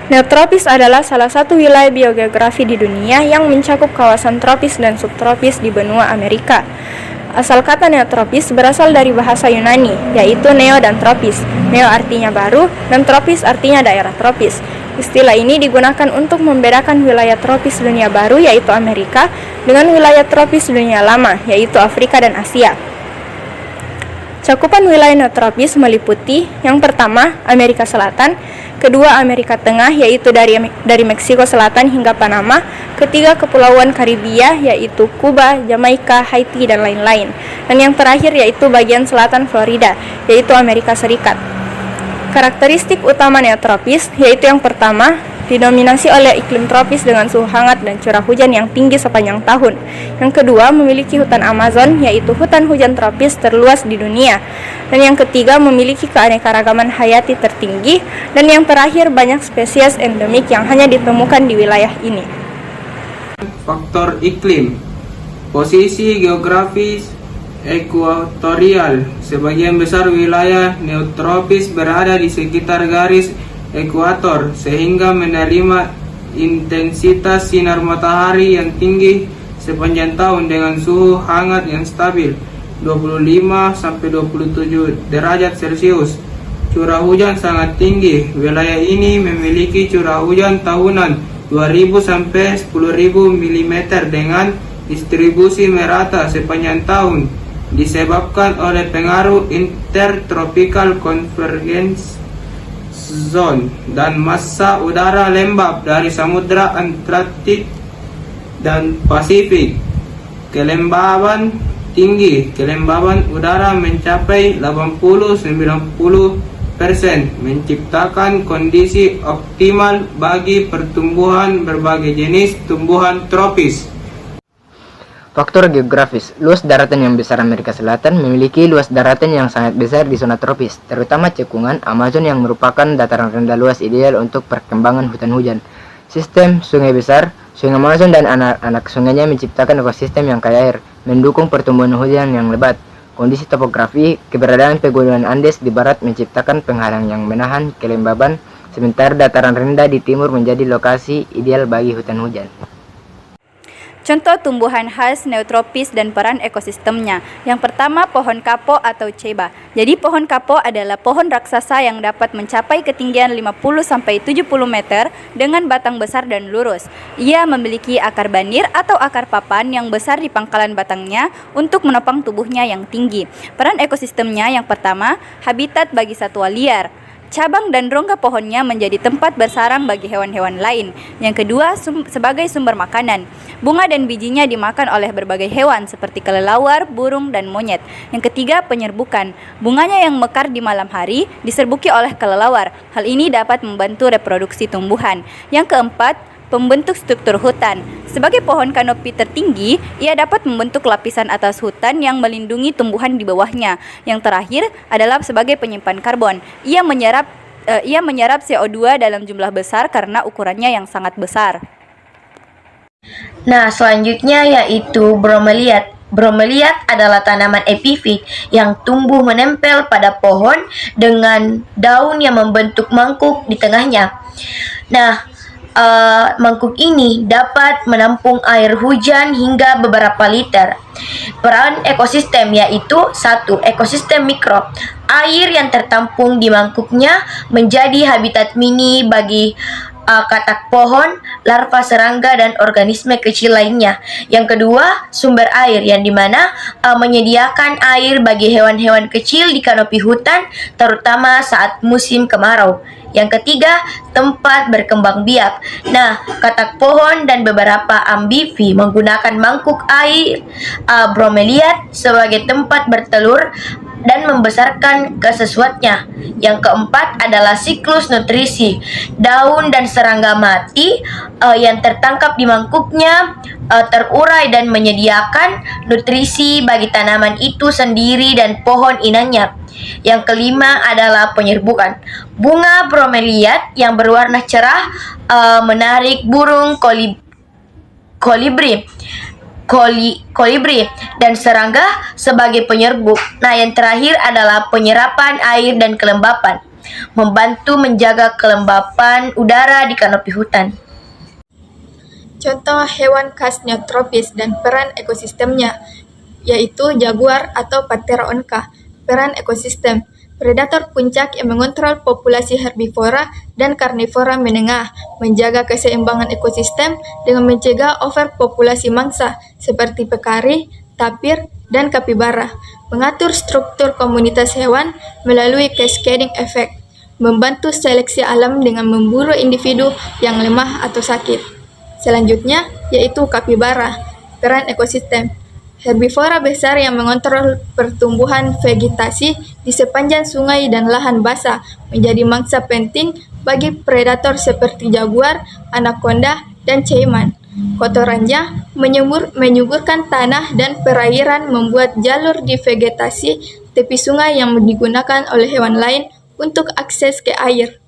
Neotropis adalah salah satu wilayah biogeografi di dunia yang mencakup kawasan tropis dan subtropis di benua Amerika. Asal kata neotropis berasal dari bahasa Yunani, yaitu neo dan tropis. Neo artinya baru, dan tropis artinya daerah tropis. Istilah ini digunakan untuk membedakan wilayah tropis dunia baru, yaitu Amerika, dengan wilayah tropis dunia lama, yaitu Afrika dan Asia. Cakupan wilayah neotropis meliputi yang pertama, Amerika Selatan, kedua Amerika Tengah yaitu dari Meksiko Selatan hingga Panama, ketiga Kepulauan Karibia yaitu Kuba, Jamaika, Haiti dan lain-lain, dan yang terakhir yaitu bagian selatan Florida yaitu Amerika Serikat. Karakteristik utama neotropis yaitu yang pertama, didominasi oleh iklim tropis dengan suhu hangat dan curah hujan yang tinggi sepanjang tahun. Yang kedua, memiliki hutan Amazon, yaitu hutan hujan tropis terluas di dunia. Dan yang ketiga, memiliki keanekaragaman hayati tertinggi. Dan yang terakhir, banyak spesies endemik yang hanya ditemukan di wilayah ini. Faktor iklim. Posisi geografis ekuatorial. Sebagian besar wilayah neotropis berada di sekitar garis ekuator sehingga menerima intensitas sinar matahari yang tinggi sepanjang tahun dengan suhu hangat yang stabil 25-27 derajat Celcius. Curah hujan sangat tinggi. Wilayah ini memiliki curah hujan tahunan 2000-10.000 mm dengan distribusi merata sepanjang tahun disebabkan oleh pengaruh intertropical convergence zone dan massa udara lembab dari Samudra Atlantik dan Pasifik. Kelembaban tinggi, kelembaban udara mencapai 80-90%, menciptakan kondisi optimal bagi pertumbuhan berbagai jenis tumbuhan tropis. Faktor geografis. Luas daratan yang besar Amerika Selatan memiliki luas daratan yang sangat besar di zona tropis, terutama cekungan Amazon yang merupakan dataran rendah luas ideal untuk perkembangan hutan hujan. Sistem sungai besar, Sungai Amazon dan anak-anak sungainya menciptakan ekosistem yang kaya air, mendukung pertumbuhan hujan yang lebat. Kondisi topografi, keberadaan pegunungan Andes di barat menciptakan penghalang yang menahan kelembaban, sementara dataran rendah di timur menjadi lokasi ideal bagi hutan hujan. Contoh tumbuhan khas neotropis dan peran ekosistemnya. Yang pertama, pohon kapo atau ceiba. Jadi pohon kapo adalah pohon raksasa yang dapat mencapai ketinggian 50-70 meter dengan batang besar dan lurus. Ia memiliki akar banir atau akar papan yang besar di pangkalan batangnya untuk menopang tubuhnya yang tinggi. Peran ekosistemnya yang pertama, habitat bagi satwa liar. Cabang dan rongga pohonnya menjadi tempat bersarang bagi hewan-hewan lain. Yang kedua, sebagai sumber makanan. Bunga dan bijinya dimakan oleh berbagai hewan seperti kelelawar, burung, dan monyet. Yang ketiga, penyerbukan. Bunganya yang mekar di malam hari diserbuki oleh kelelawar. Hal ini dapat membantu reproduksi tumbuhan. Yang keempat, pembentuk struktur hutan. Sebagai pohon kanopi tertinggi, ia dapat membentuk lapisan atas hutan yang melindungi tumbuhan di bawahnya. Yang terakhir adalah sebagai penyimpan karbon. Ia menyerap CO2 dalam jumlah besar karena ukurannya yang sangat besar. Nah, selanjutnya yaitu bromeliad. Bromeliad adalah tanaman epifit yang tumbuh menempel pada pohon dengan daun yang membentuk mangkuk di tengahnya. Nah, mangkuk ini dapat menampung air hujan hingga beberapa liter. Peran ekosistem yaitu 1. Ekosistem mikro. Air yang tertampung di mangkuknya menjadi habitat mini bagi katak pohon, larva serangga, dan organisme kecil lainnya. Yang kedua, sumber air yang dimana menyediakan air bagi hewan-hewan kecil di kanopi hutan, terutama saat musim kemarau. Yang ketiga, tempat berkembang biak. Nah, katak pohon dan beberapa amfibi menggunakan mangkuk air bromeliad sebagai tempat bertelur dan membesarkan kesesuatnya. Yang keempat adalah siklus nutrisi. Daun dan serangga mati yang tertangkap di mangkuknya terurai dan menyediakan nutrisi bagi tanaman itu sendiri dan pohon inangnya. Yang kelima adalah penyerbukan. Bunga bromeliad yang berwarna cerah menarik burung kolibri dan serangga sebagai penyerbuk. Nah, yang terakhir adalah penyerapan air dan kelembapan. membantu menjaga kelembapan udara di kanopi hutan. Contoh hewan khas neotropis dan peran ekosistemnya, yaitu jaguar atau Panthera onca. Peran ekosistem, predator puncak yang mengontrol populasi herbivora dan karnivora menengah, menjaga keseimbangan ekosistem dengan mencegah overpopulasi mangsa seperti pekari, tapir, dan kapibara, mengatur struktur komunitas hewan melalui cascading effect, membantu seleksi alam dengan memburu individu yang lemah atau sakit. Selanjutnya, yaitu kapibara, peran ekosistem. Herbivora besar yang mengontrol pertumbuhan vegetasi di sepanjang sungai dan lahan basah menjadi mangsa penting bagi predator seperti jaguar, anaconda, dan caiman. Kotorannya menyuburkan tanah dan perairan, membuat jalur di vegetasi tepi sungai yang digunakan oleh hewan lain untuk akses ke air.